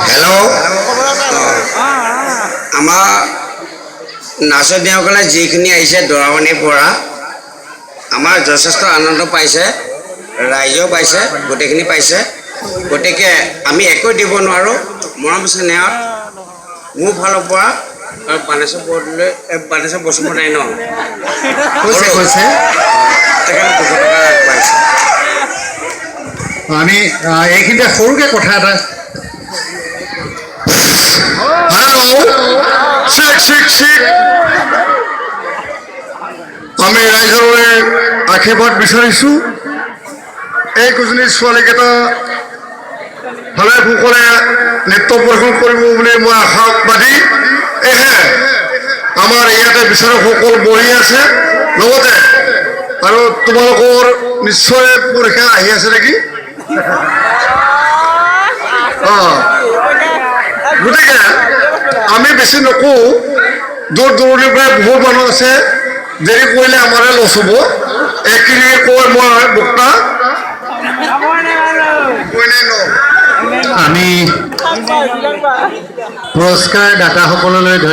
Hello' আমাৰ নাচনীসকলে যিখিনি আহিছে দৰামণিৰ পৰা আমাৰ যথেষ্ট আনন্দ পাইছে, ৰাইজেও পাইছে, গোটেইখিনি পাইছে। গতিকে আমি একো দিব নোৱাৰোঁ। মৰম স্নেহত মোৰ ফালৰ পৰা আৰু বাণেশ্বৰ বসুমতাৰী ন কৈছে তেখেতে 200 টকা আগবাঢ়িছে। আমি এইখিনিতে সৰুকে কথা এটা আমি ৰাইজলৈ আশীৰ্বাদ বিচাৰিছোঁ। এই দুজনী ছোৱালীকেইটা ভালে কুশলে নৃত্য প্ৰদৰ্শন কৰিব বুলি মই আশাবাদী। এহে আমাৰ ইয়াতে বিচাৰকসকল বহি আছে লগতে আৰু তোমালোকৰ নিশ্চয় পৰীক্ষা আহি আছে নেকি? গতিকে আমি বেছি নকওঁ, দূৰ দূৰণিৰ পৰা বহুত মানুহ আছে, দেৰি কৰিলে আমাৰে লছ হ'ব। এইখিনি কৈ মই বক্তা আমি পুৰস্কাৰ দাতাসকললৈ ধন্যবাদ।